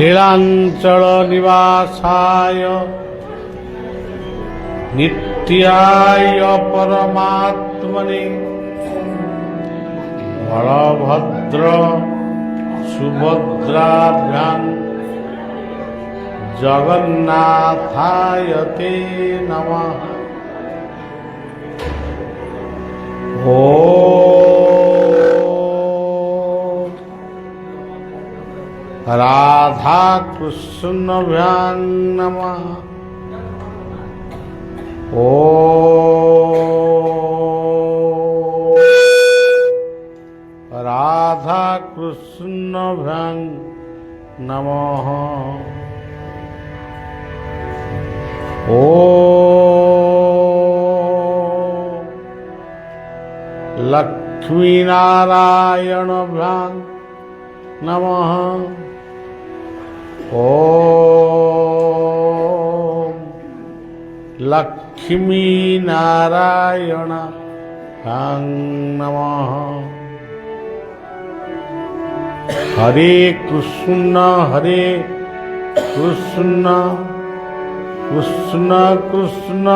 नीलांचल निवासाय नित्याय परमात्मने बलभद्र सुभद्राभ्यां जगन्नाथाय ते नमः। ओम राधा कृष्णभ्यां नमः। ओम राधा कृष्णभ्यां नमः। ओम लक्ष्मी नारायणभ्यां नमः। ओम लक्ष्मी नारायणभ्यां नमः। हरे कृष्ण कृष्ण कृष्ण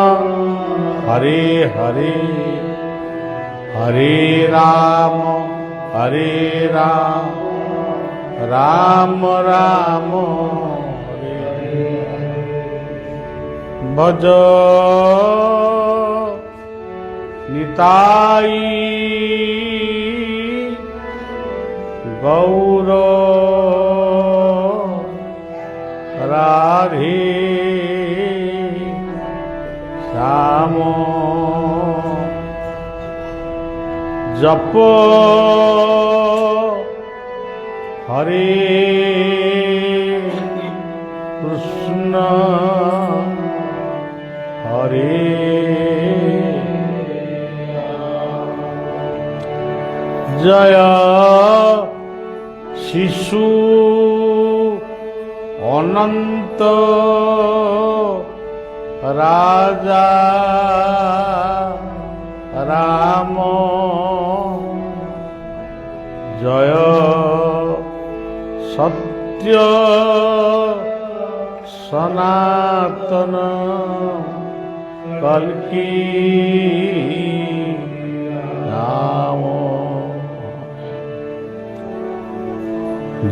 हरे हरे, हरे राम राम राम हरे हरे। भज निताई गौर राधे श्याम। जप हरे कृष्ण हरे जय शिशु अनंत राजा राम। जय सत्य सनातन कल्की नाम।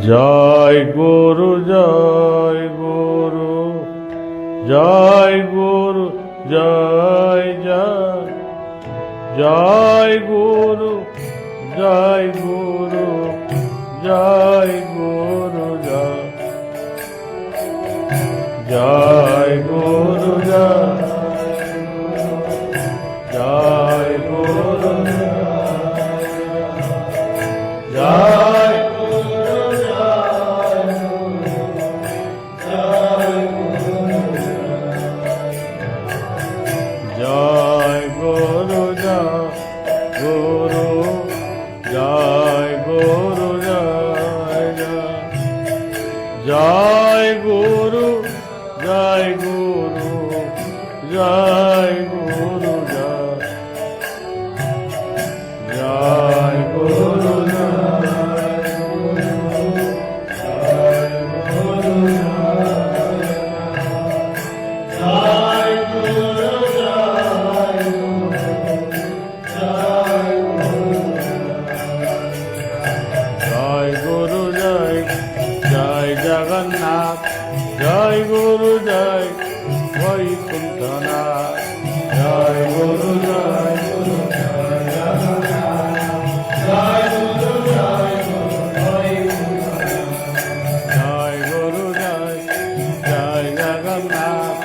जय गुरु जय गुरु जय गुरु जय जय जय गुरु जय गुरु जय गुरु जय गुरु जय गुरु जय जय गुरु जय गुरु जय गुरु जय गुरु जगन्नाथ। जय गुरु जय वैकुंठनाथ। जय गुरु जय जगन्नाथ। जय गुरु जय वैकुंठनाथ। जय गुरु जय जगन्नाथ।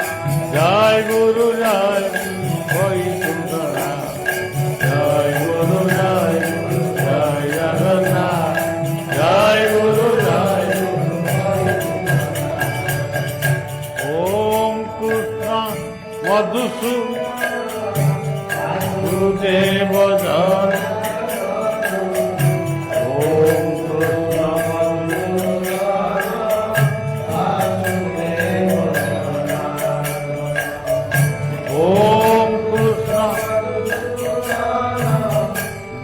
जय गुरु जय वैकुंठनाथ। जय गुरु जय जगन्नाथ। जय गुरु मधुसूदेव जन। ओम कृष्ण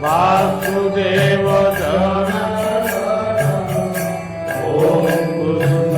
वासुदेव जन। ओम कृष्ण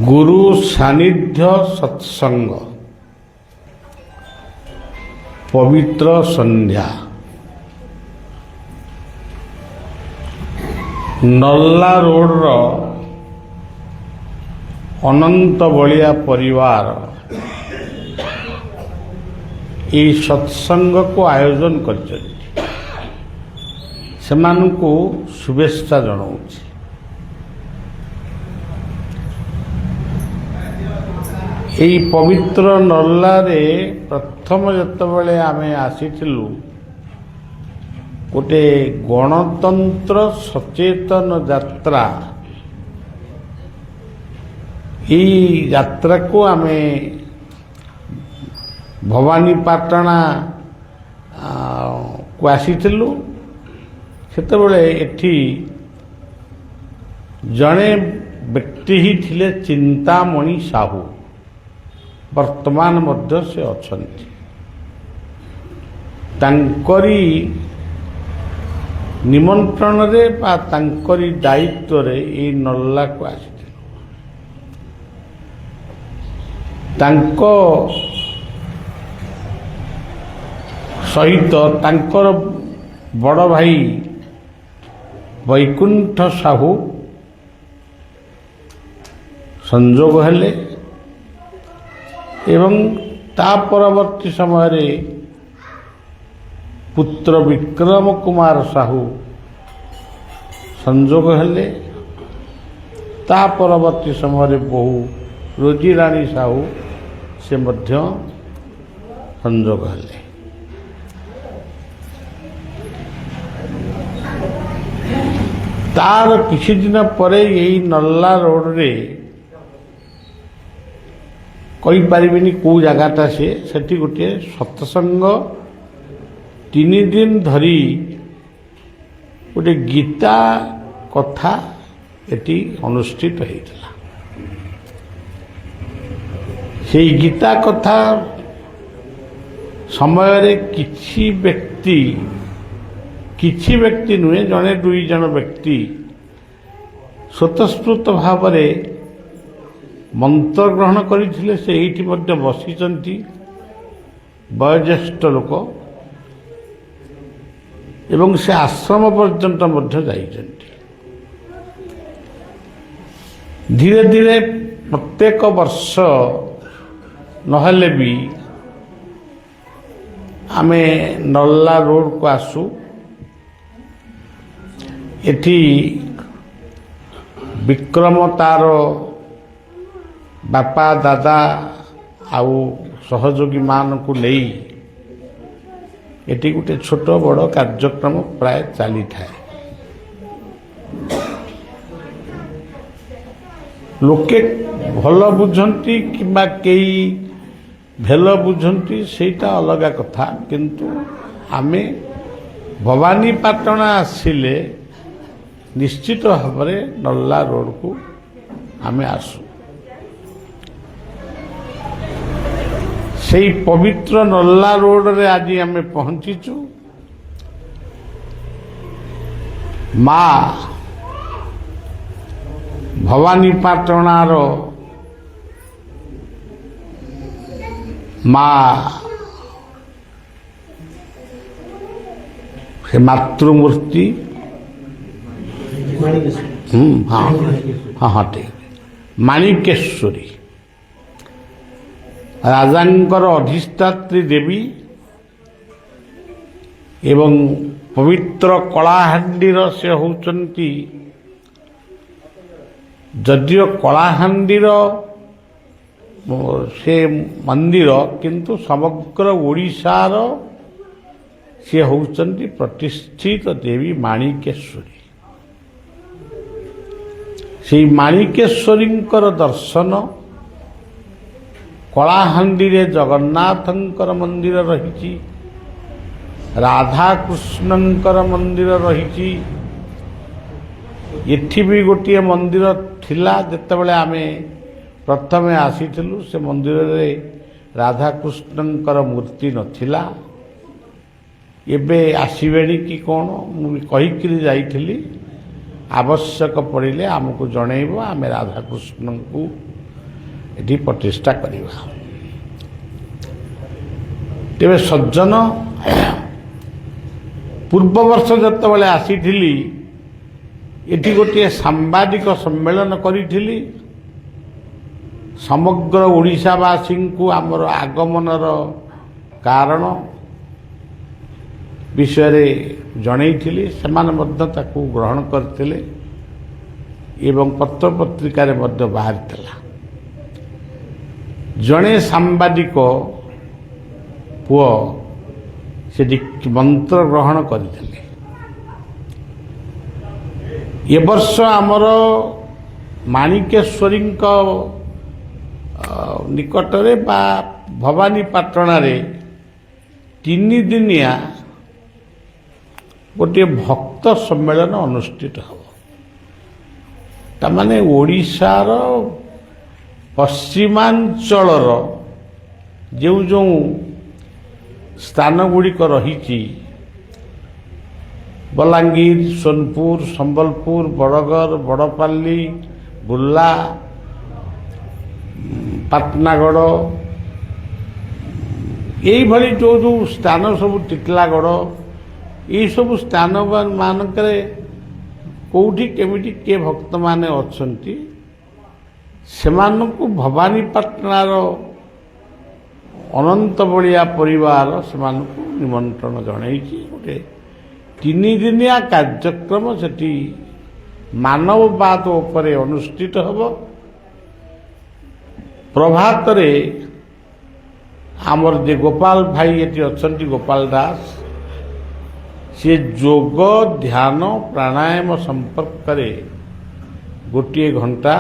ଗୁରୁ ସାନ୍ନିଧ୍ୟ ସତ୍ସଙ୍ଗ ପବିତ୍ର ସନ୍ଧ୍ୟା ନଲ୍ଲା ରୋଡ଼ର ଅନନ୍ତ ବଳିଆ ପରିବାର ଏହି ସତ୍ସଙ୍ଗକୁ ଆୟୋଜନ କରିଛନ୍ତି। ସେମାନଙ୍କୁ ଶୁଭେଚ୍ଛା ଜଣାଉଛି। ଏହି ପବିତ୍ର ନଲ୍ଲାରେ ପ୍ରଥମ ଯେତେବେଳେ ଆମେ ଆସିଥିଲୁ ଗୋଟେ ଗଣତନ୍ତ୍ର ସଚେତନ ଯାତ୍ରା, ଏହି ଯାତ୍ରାକୁ ଆମେ ଭବାନୀପାଟଣା କୁ ଆସିଥିଲୁ। ସେତେବେଳେ ଏଠି ଜଣେ ବ୍ୟକ୍ତି ହିଁ ଥିଲେ ଚିନ୍ତାମଣି ସାହୁ। ବର୍ତ୍ତମାନ ମଧ୍ୟ ସେ ଅଛନ୍ତି। ତାଙ୍କରି ନିମନ୍ତ୍ରଣରେ ବା ତାଙ୍କରି ଦାୟିତ୍ୱରେ ଏହି ନଲ୍ଲାକୁ ଆସିଥିଲେ। ତାଙ୍କ ସହିତ ତାଙ୍କର ବଡ଼ ଭାଇ ବୈକୁଣ୍ଠ ସାହୁ ସଂଯୋଗ ହେଲେ ଏବଂ ତା ପରବର୍ତ୍ତୀ ସମୟରେ ପୁତ୍ର ବିକ୍ରମ କୁମାର ସାହୁ ସଂଯୋଗ ହେଲେ। ତା ପରବର୍ତ୍ତୀ ସମୟରେ ବୋହୂ ରୋଜିରାଣୀ ସାହୁ ସେ ମଧ୍ୟ ସଂଯୋଗ ହେଲେ। ତାର କିଛି ଦିନ ପରେ ଏହି ନଲ୍ଲା ରୋଡ଼ରେ କହିପାରିବିନି କେଉଁ ଜାଗାଟା ସେଠି ଗୋଟିଏ ସତ୍ସଙ୍ଗ 3 ଦିନ ଧରି ଗୋଟେ ଗୀତା କଥା ଏଠି ଅନୁଷ୍ଠିତ ହେଇଥିଲା। ସେଇ ଗୀତା କଥା ସମୟରେ କିଛି ବ୍ୟକ୍ତି ନୁହେଁ, ଜଣେ 2 ଜଣ ବ୍ୟକ୍ତି ସ୍ୱତଃସ୍ଫୂର୍ତ୍ତ ଭାବରେ ମନ୍ତ୍ର ଗ୍ରହଣ କରିଥିଲେ। ସେ ଏଇଠି ମଧ୍ୟ ବସିଛନ୍ତି, ବୟୋଜ୍ୟେଷ୍ଠ ଲୋକ, ଏବଂ ସେ ଆଶ୍ରମ ପର୍ଯ୍ୟନ୍ତ ମଧ୍ୟ ଯାଇଛନ୍ତି। ଧୀରେ ଧୀରେ ପ୍ରତ୍ୟେକ ବର୍ଷ ନହେଲେ ବି ଆମେ ନଲ୍ଲା ରୋଡ଼କୁ ଆସୁ। ଏଠି ବିକ୍ରମ ତାର ବାପା ଦାଦା ଆଉ ସହଯୋଗୀ ମାନଙ୍କୁ ନେଇ ଏଠି ଗୋଟେ ଛୋଟ ବଡ଼ କାର୍ଯ୍ୟକ୍ରମ ପ୍ରାୟ ଚାଲିଥାଏ। ଲୋକେ ଭଲ ବୁଝନ୍ତି କିମ୍ବା କେହି ଭେଲ ବୁଝନ୍ତି ସେଇଟା ଅଲଗା କଥା, କିନ୍ତୁ ଆମେ ଭବାନୀପାଟଣା ଆସିଲେ ନିଶ୍ଚିତ ଭାବରେ ନର୍ଲା ରୋଡ଼କୁ ଆମେ ଆସୁ। ସେଇ ପବିତ୍ର ନର୍ଲା ରୋଡ଼ରେ ଆଜି ଆମେ ପହଞ୍ଚିଛୁ। ମା ଭବାନୀପାଟଣାର ମା ସେ ମାତୃମୂର୍ତ୍ତି ହଁ ଠିକ ମାଣିକେଶ୍ୱରୀ ରାଜାଙ୍କର ଅଧିଷ୍ଠାତ୍ରୀ ଦେବୀ ଏବଂ ପବିତ୍ର କଳାହାଣ୍ଡିର ସେ ହେଉଛନ୍ତି, ଯଦିଓ କଳାହାଣ୍ଡିର ସେ ମନ୍ଦିର କିନ୍ତୁ ସମଗ୍ର ଓଡ଼ିଶାର ସେ ହେଉଛନ୍ତି ପ୍ରତିଷ୍ଠିତ ଦେବୀ ମାଣିକେଶ୍ୱରୀ। ସେହି ମାଣିକେଶ୍ୱରୀଙ୍କର ଦର୍ଶନ କଳାହାଣ୍ଡିରେ ଜଗନ୍ନାଥଙ୍କର ମନ୍ଦିର ରହିଛି, ରାଧାକୃଷ୍ଣଙ୍କର ମନ୍ଦିର ରହିଛି। ଏଠି ବି ଗୋଟିଏ ମନ୍ଦିର ଥିଲା, ଯେତେବେଳେ ଆମେ ପ୍ରଥମେ ଆସିଥିଲୁ ସେ ମନ୍ଦିରରେ ରାଧାକୃଷ୍ଣଙ୍କର ମୂର୍ତ୍ତି ନଥିଲା। ଏବେ ଆସିବେଣି କି କ'ଣ ମୁଁ କହିକିରି ଯାଇଥିଲି, ଆବଶ୍ୟକ ପଡ଼ିଲେ ଆମକୁ ଜଣେଇବ, ଆମେ ରାଧାକୃଷ୍ଣଙ୍କୁ ଏଠି ପ୍ରତିଷ୍ଠା କରିବା। ତେବେ ସଜ୍ଜନ, ପୂର୍ବବର୍ଷ ଯେତେବେଳେ ଆସିଥିଲି ଏଠି ଗୋଟିଏ ସାମ୍ବାଦିକ ସମ୍ମେଳନ କରିଥିଲି। ସମଗ୍ର ଓଡ଼ିଶାବାସୀଙ୍କୁ ଆମର ଆଗମନର କାରଣ ବିଷୟରେ ଜଣେଇଥିଲି, ସେମାନେ ମଧ୍ୟ ତାକୁ ଗ୍ରହଣ କରିଥିଲେ ଏବଂ ପତ୍ରପତ୍ରିକାରେ ମଧ୍ୟ ବାହାରିଥିଲା। ଜଣେ ସାମ୍ବାଦିକ ପୁଅ ସେଠି ମନ୍ତ୍ର ଗ୍ରହଣ କରିଥିଲେ। ଏ ବର୍ଷ ଆମର ମାଣିକେଶ୍ୱରୀଙ୍କ ନିକଟରେ ବା ଭବାନୀପାଟଣାରେ 3 ଦିନିଆ ଗୋଟିଏ ଭକ୍ତ ସମ୍ମେଳନ ଅନୁଷ୍ଠିତ ହେବ। ତାମାନେ ଓଡ଼ିଶାର ପଶ୍ଚିମାଞ୍ଚଳର ଯେଉଁ ଯେଉଁ ସ୍ଥାନ ଗୁଡ଼ିକ ରହିଛି, ବଲାଙ୍ଗୀର, ସୋନପୁର, ସମ୍ବଲପୁର, ବଡ଼ଗଡ଼, ବଡ଼ପାଲି, ବୁର୍ଲା, ପାଟନାଗଡ଼, ଏଇଭଳି ଯେଉଁ ଯେଉଁ ସ୍ଥାନ ସବୁ, ଟିଟିଲାଗଡ଼, ଏଇସବୁ ସ୍ଥାନ ମାନଙ୍କରେ କେଉଁଠି କେମିତି କିଏ ଭକ୍ତମାନେ ଅଛନ୍ତି, ସେମାନଙ୍କୁ ଭବାନୀପାଟଣାର ଅନନ୍ତ ବଳିଆ ପରିବାର ସେମାନଙ୍କୁ ନିମନ୍ତ୍ରଣ ଜଣାଇଛି। ଗୋଟେ 3 ଦିନିଆ କାର୍ଯ୍ୟକ୍ରମ ସେଠି ମାନବବାଦ ଉପରେ ଅନୁଷ୍ଠିତ ହେବ। ପ୍ରଭାତରେ ଆମର ଯେ ଗୋପାଳ ଭାଇ ଏଠି ଅଛନ୍ତି, ଗୋପାଳ ଦାସ, ସେ ଯୋଗ, ଧ୍ୟାନ, ପ୍ରାଣାୟାମ ସମ୍ପର୍କରେ 1 ଘଣ୍ଟା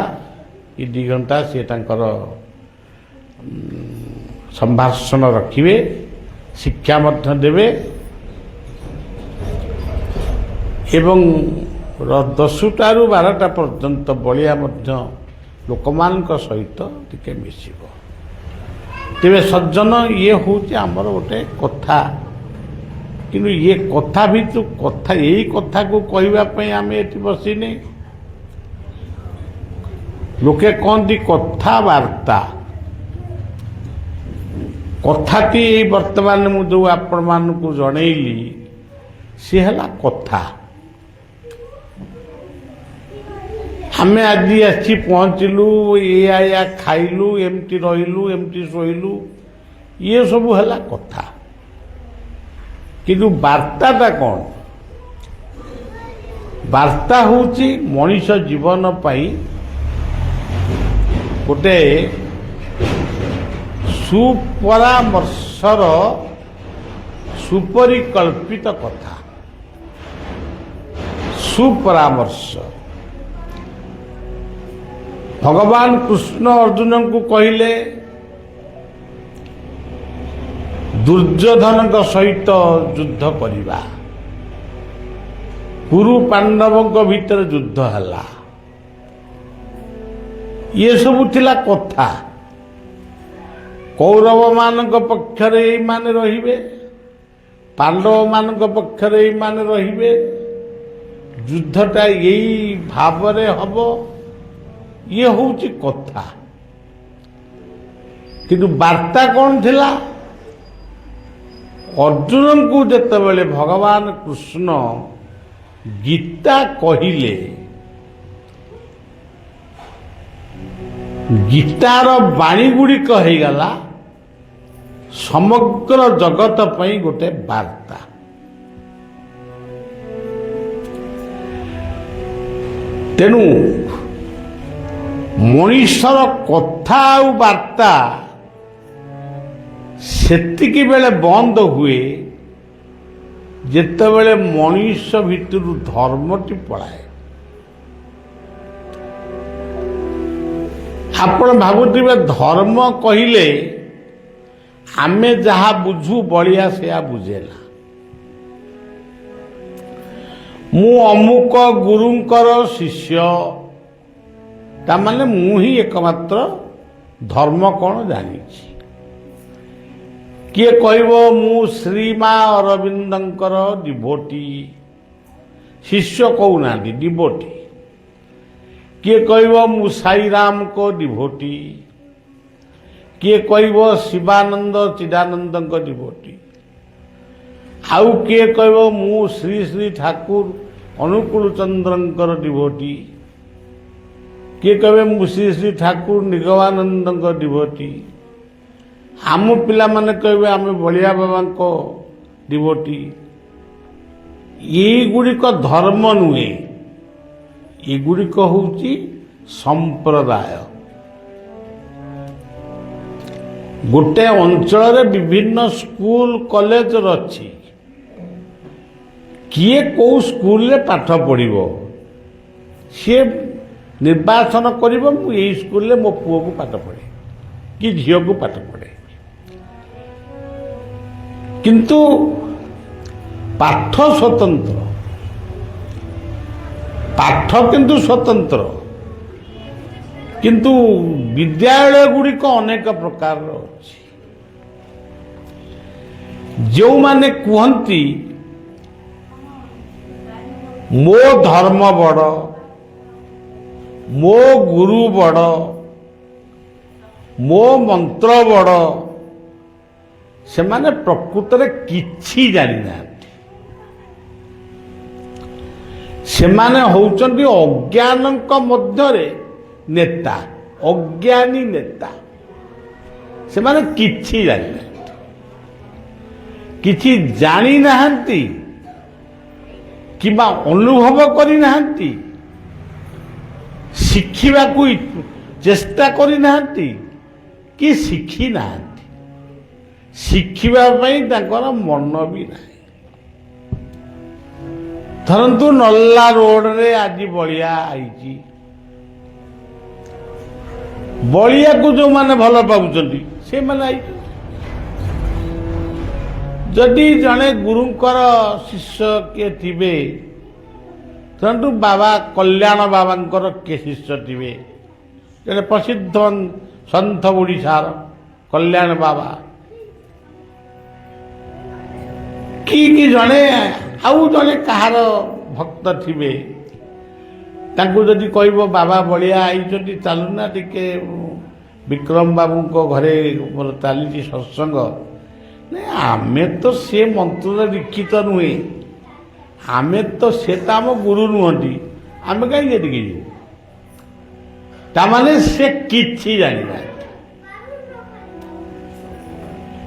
କି 2 ଘଣ୍ଟା ସେ ତାଙ୍କର ସମ୍ଭାଷଣ ରଖିବେ, ଶିକ୍ଷା ମଧ୍ୟ ଦେବେ ଏବଂ 10ଟାରୁ 12ଟା ପର୍ଯ୍ୟନ୍ତ ବଳିଆ ମଧ୍ୟ ଲୋକମାନଙ୍କ ସହିତ ଟିକେ ମିଶିବ। ତେବେ ସଜ୍ଜନ, ଇଏ ହେଉଛି ଆମର ଗୋଟେ କଥା, କିନ୍ତୁ ଇଏ କଥା ଭିତରୁ କଥା, ଏଇ କଥାକୁ କହିବା ପାଇଁ ଆମେ ଏଠି ବସିନେ। ଲୋକେ କହନ୍ତି କଥାବାର୍ତ୍ତା, କଥାଟି ଏଇ ବର୍ତ୍ତମାନ ମୁଁ ଯେଉଁ ଆପଣମାନଙ୍କୁ ଜଣେଇଲି ସିଏ ହେଲା କଥା। ଆମେ ଆଜି ଆସି ପହଞ୍ଚିଲୁ, ଏଇଆ ଖାଇଲୁ, ଏମିତି ରହିଲୁ, ଏମିତି ଶୋଇଲୁ, ଇଏ ସବୁ ହେଲା କଥା। କିନ୍ତୁ ବାର୍ତ୍ତାଟା କ'ଣ? ବାର୍ତ୍ତା ହେଉଛି ମଣିଷ ଜୀବନ ପାଇଁ ଗୋଟେ ସୁପରାମର୍ଶର ସୁପରିକଳ୍ପିତ କଥା। ସୁପରାମର୍ଶ ଭଗବାନ କୃଷ୍ଣ ଅର୍ଜୁନଙ୍କୁ କହିଲେ, ଦୁର୍ଯ୍ୟୋଧନଙ୍କ ସହିତ ଯୁଦ୍ଧ କରିବା। କୁରୁ ପାଣ୍ଡବଙ୍କ ଭିତରେ ଯୁଦ୍ଧ ହେଲା। ଇଏ ସବୁ ଥିଲା କଥା। କୌରବମାନଙ୍କ ପକ୍ଷରେ ଏଇମାନେ ରହିବେ, ପାଣ୍ଡବମାନଙ୍କ ପକ୍ଷରେ ଏଇମାନେ ରହିବେ। ଯୁଦ୍ଧଟା ଏଇ ଭାବରେ ହବ, ଇଏ ହେଉଛି କଥା। କିନ୍ତୁ ବାର୍ତ୍ତା କ'ଣ ଥିଲା? ଅର୍ଜୁନଙ୍କୁ ଯେତେବେଳେ ଭଗବାନ କୃଷ୍ଣ ଗୀତା କହିଲେ, ଗୀତାର ବାଣୀ ଗୁଡ଼ିକ ହେଇଗଲା ସମଗ୍ର ଜଗତ ପାଇଁ ଗୋଟେ ବାର୍ତ୍ତା। ତେଣୁ ମଣିଷର କଥା ଆଉ ବାର୍ତ୍ତା ସେତିକି ବେଳେ ବନ୍ଦ ହୁଏ ଯେତେବେଳେ ମଣିଷ ଭିତରୁ ଧର୍ମଟି ପଳାଏ। ଆପଣ ଭାବୁଥିବେ ଧର୍ମ କହିଲେ ଆମେ ଯାହା ବୁଝୁ ବଳିଆ ସେୟା ବୁଝେନା। ମୁଁ ଅମୁକ ଗୁରୁଙ୍କର ଶିଷ୍ୟ, ତାମାନେ ମୁଁ ହିଁ ଏକମାତ୍ର ଧର୍ମ କ'ଣ ଜାଣିଛି। କିଏ କହିବ ମୁଁ ଶ୍ରୀମା ଅରବିନ୍ଦଙ୍କର ଡିଭୋଟି, ଶିଷ୍ୟ କହୁନାହାନ୍ତି, ଡିଭୋଟି। କିଏ କହିବ ମୁଁ ସାଇରାମଙ୍କ ଡିଭୋଟି, କିଏ କହିବ ଶିବାନନ୍ଦ ଚିଦାନନ୍ଦଙ୍କ ଡିଭୋଟି, ଆଉ କିଏ କହିବ ମୁଁ ଶ୍ରୀ ଶ୍ରୀ ଠାକୁର ଅନୁକୂଳ ଚନ୍ଦ୍ରଙ୍କର ଡିଭୋଟି, କିଏ କହିବେ ମୁଁ ଶ୍ରୀ ଶ୍ରୀ ଠାକୁର ନିଗମାନନ୍ଦଙ୍କ ଡିଭୋଟି, ଆମ ପିଲାମାନେ କହିବେ ଆମେ ବଳିଆ ବାବାଙ୍କ ଡିଭୋଟି। ଏଇଗୁଡ଼ିକ ଧର୍ମ ନୁହେଁ, ଏଗୁଡ଼ିକ ହେଉଛି ସମ୍ପ୍ରଦାୟ। ଗୋଟେ ଅଞ୍ଚଳରେ ବିଭିନ୍ନ ସ୍କୁଲ କଲେଜ ଅଛି। କିଏ କେଉଁ ସ୍କୁଲରେ ପାଠ ପଢ଼ିବ ସିଏ ନିର୍ବାଚନ କରିବ, ମୁଁ ଏଇ ସ୍କୁଲରେ ମୋ ପୁଅକୁ ପାଠ ପଢ଼େ କି ଝିଅକୁ ପାଠ ପଢ଼େ। କିନ୍ତୁ ପାଠ ସ୍ୱତନ୍ତ୍ର, ପାଠ କିନ୍ତୁ ସ୍ୱତନ୍ତ୍ର। କିନ୍ତୁ ବିଦ୍ୟାଳୟ ଗୁଡ଼ିକ ଅନେକ ପ୍ରକାରର ଅଛି। ଯେଉଁମାନେ କୁହନ୍ତି ମୋ ଧର୍ମ ବଡ଼, ମୋ ଗୁରୁ ବଡ଼, ମୋ ମନ୍ତ୍ର ବଡ଼, ସେମାନେ ପ୍ରକୃତରେ କିଛି ଜାଣିନାହାନ୍ତି। ସେମାନେ ହେଉଛନ୍ତି ଅଜ୍ଞାନଙ୍କ ମଧ୍ୟରେ ନେତା, ଅଜ୍ଞାନୀ ନେତା। ସେମାନେ କିଛି ଜାଣିନାହାନ୍ତି, କିଛି ଜାଣିନାହାନ୍ତି କିମ୍ବା ଅନୁଭବ କରିନାହାନ୍ତି, ଶିଖିବାକୁ ଚେଷ୍ଟା କରିନାହାନ୍ତି କି ଶିଖିନାହାନ୍ତି। ଶିଖିବା ପାଇଁ ତାଙ୍କର ମନ ବି ନାହିଁ। ଧରନ୍ତୁ ନଲ୍ଲା ରୋଡରେ ଆଜି ବଳିଆ ଆଇଛି, ବଳିଆକୁ ଯେଉଁମାନେ ଭଲ ପାଉଛନ୍ତି ସେମାନେ ଆଇଛନ୍ତି। ଯଦି ଜଣେ ଗୁରୁଙ୍କର ଶିଷ୍ୟ କିଏ ଥିବେ, ଧରନ୍ତୁ ବାବା କଲ୍ୟାଣ ବାବାଙ୍କର କିଏ ଶିଷ୍ୟ ଥିବେ, ଜଣେ ପ୍ରସିଦ୍ଧ ସନ୍ଥ ଓଡ଼ିଶାର କଲ୍ୟାଣ ବାବା, କି ଜଣେ ଆଉ ଜଣେ କାହାର ଭକ୍ତ ଥିବେ, ତାଙ୍କୁ ଯଦି କହିବ ବାବା ବଳିଆ ଆଇଛନ୍ତି ଚାଲୁନା ଟିକେ ବିକ୍ରମ ବାବୁଙ୍କ ଘରେ ମୋର ଚାଲିଛି ସତ୍ସଙ୍ଗ, ନାଇଁ ଆମେ ତ ସେ ମନ୍ତ୍ରରେ ଦୀକ୍ଷିତ ନୁହେଁ, ଆମେ ତ ସେ ତ ଆମ ଗୁରୁ ନୁହନ୍ତି, ଆମେ କାହିଁକି ଏଠିକି ଯିବୁ? ତାମାନେ ସେ କିଛି ଜାଣିନାହାନ୍ତି,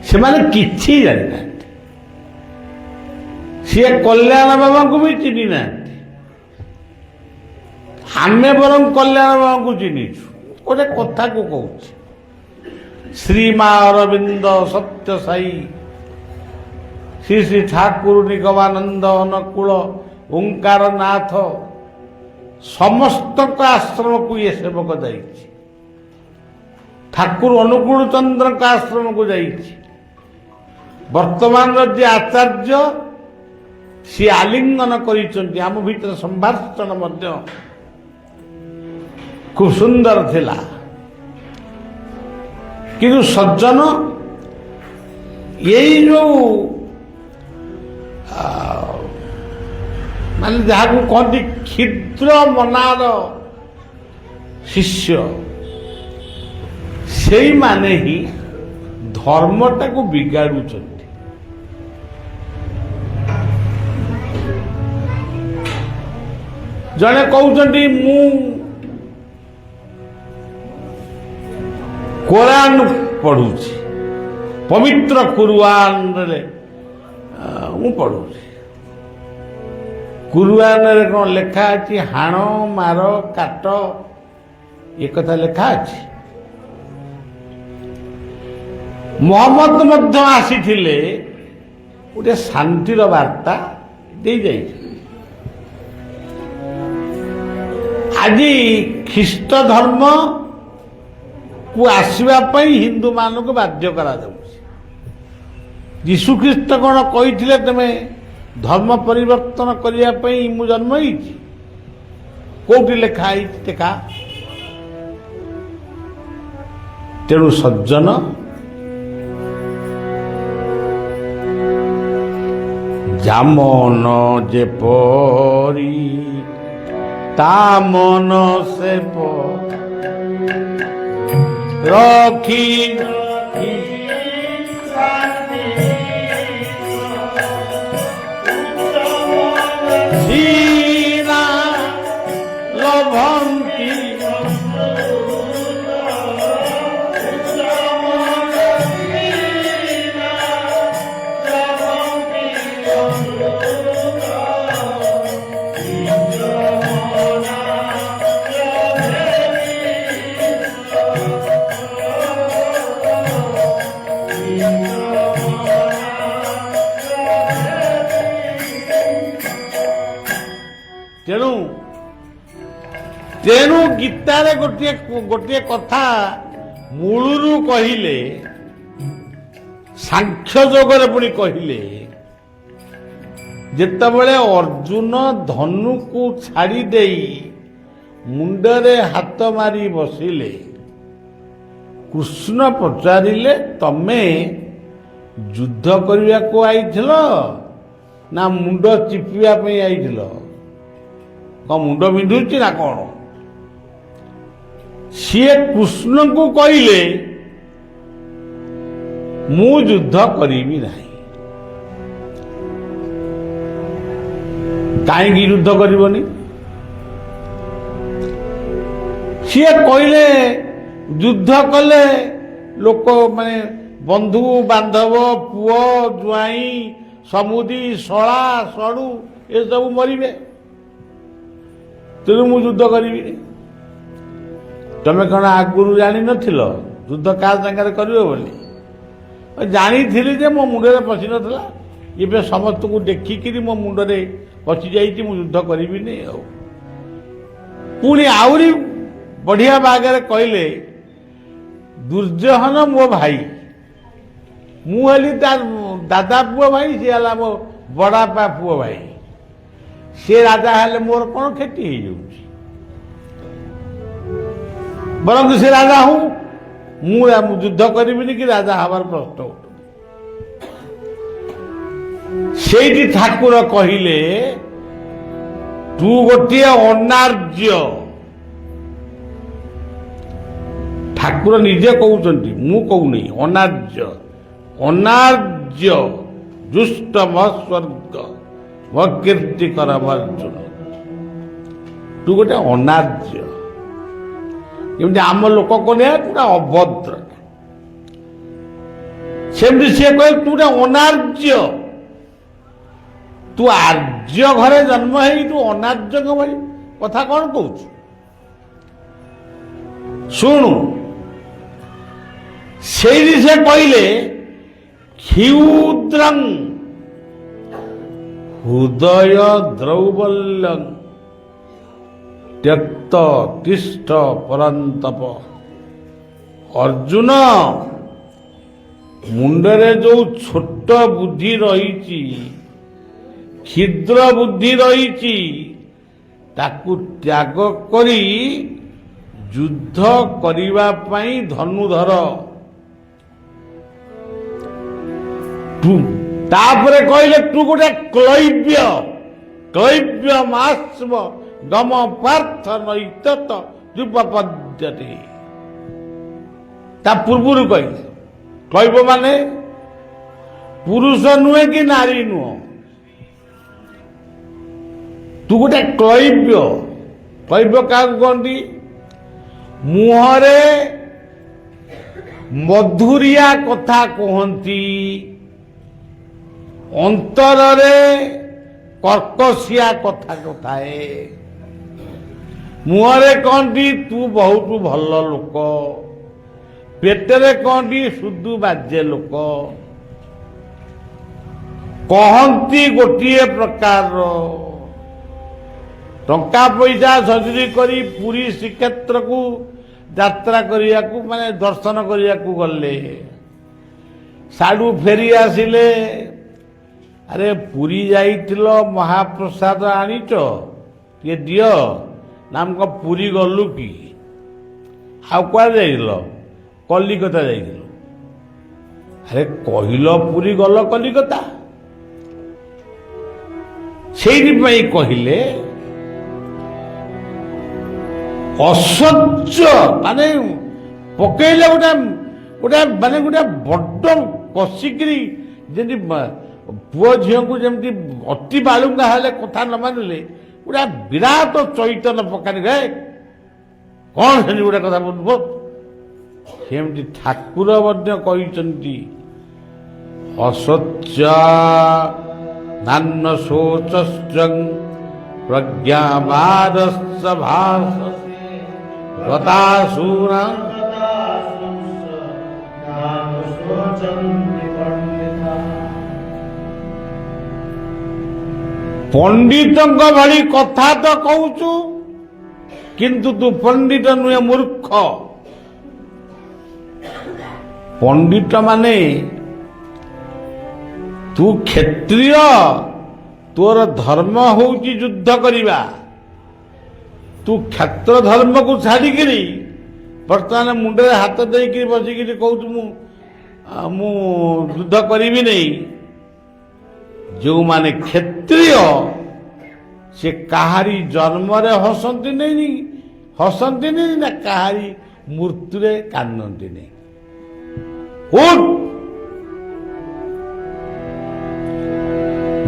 ସେମାନେ କିଛି ଜାଣିନାହାନ୍ତି। ସିଏ କଲ୍ୟାଣ ବାବାଙ୍କୁ ବି ଚିହ୍ନି ନାହାନ୍ତି। ଆମେ ବରଂ କଲ୍ୟାଣ ବାବାଙ୍କୁ ଚିହ୍ନିଛୁ। ଗୋଟେ କଥାକୁ କହୁଛି, ଶ୍ରୀମା ଅରବିନ୍ଦ ସତ୍ୟ ସାଇ ଶ୍ରୀ ଶ୍ରୀ ଠାକୁର ନିଗମାନନ୍ଦ ଅନୁକୂଳ ଓଙ୍କାର ନାଥ ସମସ୍ତଙ୍କ ଆଶ୍ରମକୁ ଇଏ ସେବକ ଯାଇଛି। ଠାକୁର ଅନୁକୂଳ ଚନ୍ଦ୍ରଙ୍କ ଆଶ୍ରମକୁ ଯାଇଛି, ବର୍ତ୍ତମାନର ଯେ ଆଚାର୍ଯ୍ୟ ସିଏ ଆଲିଙ୍ଗନ କରିଛନ୍ତି। ଆମ ଭିତରେ ସମ୍ଭାଷଣ ମଧ୍ୟ ଖୁବ ସୁନ୍ଦର ଥିଲା। କିନ୍ତୁ ସଜ୍ଜନ ଏଇ ଯୋଉ ମାନେ ଯାହାକୁ କହନ୍ତି କ୍ଷୁଦ୍ର ମନାର ଶିଷ୍ୟ, ସେଇମାନେ ହିଁ ଧର୍ମଟାକୁ ବିଗାଡୁଛନ୍ତି। ଜଣେ କହୁଛନ୍ତି ମୁଁ କୋରାନ ପଢୁଛି, ପବିତ୍ର କୁରଆନରେ ମୁଁ ପଢୁଛି। କୁରଆନରେ କ'ଣ ଲେଖା ଅଛି ହାଣ ମାର କାଟ, ଏ କଥା ଲେଖା ଅଛି? ମହମ୍ମଦ ମଧ୍ୟ ଆସିଥିଲେ ଗୋଟେ ଶାନ୍ତିର ବାର୍ତ୍ତା ଦେଇ ଯାଇଥିଲେ। ଆଜି ଖ୍ରୀଷ୍ଟ ଧର୍ମକୁ ଆସିବା ପାଇଁ ହିନ୍ଦୁମାନଙ୍କୁ ବାଧ୍ୟ କରାଯାଉଛି। ଯୀଶୁଖ୍ରୀଷ୍ଟ କ'ଣ କହିଥିଲେ ତମେ ଧର୍ମ ପରିବର୍ତ୍ତନ କରିବା ପାଇଁ ମୁଁ ଜନ୍ମ ହେଇଛି? କୋଉଠି ଲେଖା ହେଇଛି ଦେଖା? ତେଣୁ ସଜ୍ଜନ ଯାମନ ଯେପରି ତା ମନ ସେ ରଖି ସିନା ଲଭନ୍ତି ତେଣୁ ଗୀତାରେ ଗୋଟିଏ କଥା ମୂଳରୁ କହିଲେ, ସାଂଖ୍ୟ ଯୋଗରେ ପୁଣି କହିଲେ, ଯେତେବେଳେ ଅର୍ଜୁନ ଧନୁକୁ ଛାଡ଼ି ଦେଇ ମୁଣ୍ଡରେ ହାତ ମାରି ବସିଲେ, କୃଷ୍ଣ ପଚାରିଲେ ତମେ ଯୁଦ୍ଧ କରିବାକୁ ଆଇଥିଲ ନା ମୁଣ୍ଡ ଚିପିବା ପାଇଁ ଆଇଥିଲ? କ'ଣ ମୁଣ୍ଡ ବିନ୍ଧୁଛି ନା କ'ଣ? ସିଏ କୃଷ୍ଣଙ୍କୁ କହିଲେ ମୁଁ ଯୁଦ୍ଧ କରିବି ନାହିଁ। କାହିଁକି ଯୁଦ୍ଧ କରିବନି? ସିଏ କହିଲେ ଯୁଦ୍ଧ କଲେ ଲୋକ ମାନେ ବନ୍ଧୁ ବାନ୍ଧବ, ପୁଅ ଜ୍ୱାଇଁ, ସମୁଦି ଶଳା ସଡୁ ଏସବୁ ମରିବେ, ତେଣୁ ମୁଁ ଯୁଦ୍ଧ କରିବିନି। ତମେ କ'ଣ ଆଗରୁ ଜାଣିନଥିଲ ଯୁଦ୍ଧ କାହା ସାଙ୍ଗରେ କରିବ ବୋଲି? ଜାଣିଥିଲି ଯେ ମୋ ମୁଣ୍ଡରେ ପଶିନଥିଲା, ଏବେ ସମସ୍ତଙ୍କୁ ଦେଖିକିରି ମୋ ମୁଣ୍ଡରେ ପଶି ଯାଇଛି, ମୁଁ ଯୁଦ୍ଧ କରିବିନି। ଆଉ ପୁଣି ଆହୁରି ବଢିଆ ବାଗରେ କହିଲେ ଦୁର୍ଯ୍ୟୋଧନ ମୋ ଭାଇ, ମୁଁ ହେଲି ତା ଦାଦା ପୁଅ ଭାଇ, ସିଏ ହେଲା ମୋ ବଡ଼ବାପା ପୁଅ ଭାଇ। ସେ ରାଜା ହେଲେ ମୋର କ'ଣ କ୍ଷତି ହେଇଯାଉଛି? ବରଂ ସେ ରାଜା ହଉ, ମୁଁ ଯୁଦ୍ଧ କରିବିନି କି ରାଜା ହବାର ପ୍ରଶ୍ନ ଉଠୁନି। ସେଇଠି ଠାକୁର କହିଲେ ତୁ ଗୋଟିଏ ଅନାର୍ଯ୍ୟ। ଠାକୁର ନିଜେ କହୁଛନ୍ତି, ମୁଁ କହୁନି। ଅନାର୍ଯ୍ୟ, ଅନାର୍ଯ୍ୟ ଦୁଷ୍ଟ ମସ୍ୱର୍ଗ ଅକୀର୍ତ୍ତି କର ଅର୍ଜୁନ। ତୁ ଗୋଟେ ଅନାର୍ଯ୍ୟ। ଯେମିତି ଆମ ଲୋକ କହିଲେ ପୁରା ଅଭଦ୍ର, ସେମିତି ସିଏ କହିଲେ ତୁ ଗୋଟେ ଅନାର୍ଯ୍ୟ। ତୁ ଆର୍ଯ୍ୟ ଘରେ ଜନ୍ମ ହେଇ ତୁ ଅନାର୍ଯ୍ୟଙ୍କ ଭଳି କଥା କ'ଣ କହୁଛୁ? ଶୁଣୁ, ସେଇଠି ସେ କହିଲେ କ୍ଷୁଦ୍ରଂ ହୃଦୟ ଦ୍ରୌବଲ୍ୟଂ ତ୍ୟକ୍ତ ତିଷ୍ଠ ପରନ୍ତପ। ଅର୍ଜୁନ, ମୁଣ୍ଡରେ ଯୋଉ ଛୋଟ ବୁଦ୍ଧି ରହିଛି, କ୍ଷୁଦ୍ର ବୁଦ୍ଧି ରହିଛି, ତାକୁ ତ୍ୟାଗ କରି ଯୁଦ୍ଧ କରିବା ପାଇଁ ଧନୁଧର। ତାପରେ କହିଲେ ତୁ ଗୋଟେ କ୍ଳୈବ୍ୟ ମାସ୍ମ ଗମ ପାର୍ଥ ନୈତତ ଯୁବପଦ୍ୟତେ। ତା ପୂର୍ବରୁ କହିଲେ କ୍ଳୈବ ମାନେ ପୁରୁଷ ନୁହେଁ କି ନାରୀ ନୁହଁ, ତୁ ଗୋଟେ କ୍ଳୈବ୍ୟ। କ୍ଳୈବ୍ୟ କାହାକୁ କହନ୍ତି? ମୁହଁରେ ମଧୁରିଆ କଥା କୁହନ୍ତି, ଅନ୍ତରରେ କର୍କଶିଆ କଥା କଥାଏ। ମୁହଁରେ କହନ୍ତି ତୁ ବହୁତ ଭଲ ଲୋକ, ପେଟରେ କହନ୍ତି ସୁଦୁ ବାଜ୍ୟ ଲୋକ। କହନ୍ତି ଗୋଟିଏ ପ୍ରକାରର। ଟଙ୍କା ପଇସା ସଜରି କରି ପୁରୀ ଶ୍ରୀକ୍ଷେତ୍ରକୁ ଯାତ୍ରା କରିବାକୁ ମାନେ ଦର୍ଶନ କରିବାକୁ ଗଲେ, ସାଡୁ ଫେରି ଆସିଲେ, ଆରେ ପୁରୀ ଯାଇଥିଲ ମହାପ୍ରସାଦ ଆଣିଛ ଟିକେ ଦିଅ ନା, ମୁଁ କଣ ପୁରୀ ଗଲୁ କି? ଆଉ କୁଆଡେ ଯାଇଥିଲ? କଲିକତା ଯାଇଥିଲ। ଆରେ କହିଲ ପୁରୀ ଗଲ କଲିକତା। ସେଇଥିପାଇଁ କହିଲେ ଅସହ୍ୟ ମାନେ ପକେଇଲେ ଗୋଟେ ମାନେ ଗୋଟେ ବଡ କଷିକିରି, ଯେମିତି ପୁଅ ଝିଅଙ୍କୁ ଯେମିତି ଅତି ବାଳୁଙ୍ଗା ହେଲେ କଥା ନ ମାନିଲେ ଗୋଟେ ବିରାଟ ଚୈତନ୍ୟ ପକାନି ଗେ କଣ ସେମିତି ଗୋଟେ କଥା ବୁଝିବ। ସେମିତି ଠାକୁର ମଧ୍ୟ କହିଛନ୍ତି ଅସତ୍ୟ ନାନ ଶୋଚଶ୍ଚଂ ପ୍ରଜ୍ଞାବାଦସ୍ସ ଭାସ ଗତାସୁରା। ପଣ୍ଡିତଙ୍କ ଭଳି କଥା ତ କହୁଛୁ, କିନ୍ତୁ ତୁ ପଣ୍ଡିତ ନୁହେଁ, ମୂର୍ଖ। ପଣ୍ଡିତ ମାନେ ତୁ କ୍ଷତ୍ରିୟ, ତୋର ଧର୍ମ ହଉଛି ଯୁଦ୍ଧ କରିବା। ତୁ କ୍ଷେତ୍ର ଧର୍ମକୁ ଛାଡ଼ିକିରି ବର୍ତ୍ତମାନ ମୁଣ୍ଡରେ ହାତ ଦେଇକିରି ବସିକିରି କହୁଛୁ ମୁଁ ଯୁଦ୍ଧ କରିବି ନାହିଁ। ଯେଉଁମାନେ କ୍ଷତ୍ରିୟ ସେ କାହାରି ଜନ୍ମରେ ହସନ୍ତିନି ନା କାହାରି ମୃତ୍ୟୁରେ କାନ୍ଦନ୍ତିନି।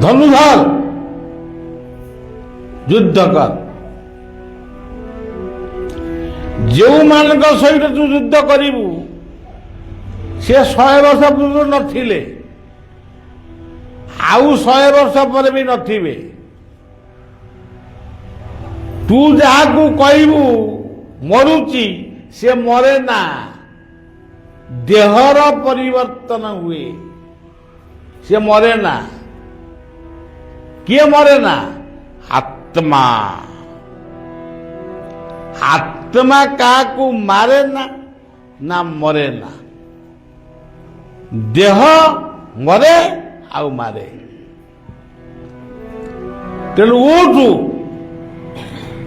ଧନୁଧର, ଯୁଦ୍ଧ କର। ଯେଉଁମାନଙ୍କ ସହିତ ତୁ ଯୁଦ୍ଧ କରିବୁ ସେ 100 ବର୍ଷ ପୂର୍ବରୁ ନଥିଲେ, ଆଉ 100 ବର୍ଷ ପରେ ବି ନଥିବେ। ତୁ ଯାହାକୁ କହିବୁ ମରୁଛି, ସେ ମରେ ନା, ଦେହର ପରିବର୍ତ୍ତନ ହୁଏ, ସେ ମରେ ନା। କିଏ ମରେ ନା? ଆତ୍ମା। ଆତ୍ମା କାହାକୁ ମାରେ ନା ମରେ ନା। ଦେହ ମରେ ଆଉ ମାରେ। ତେଣୁ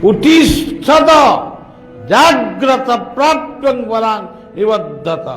ଉଠିଷ୍ଠତ ଜାଗ୍ରତ ପ୍ରାପ୍ୟଂ ବରାଂ ନିବଦ୍ଧତ।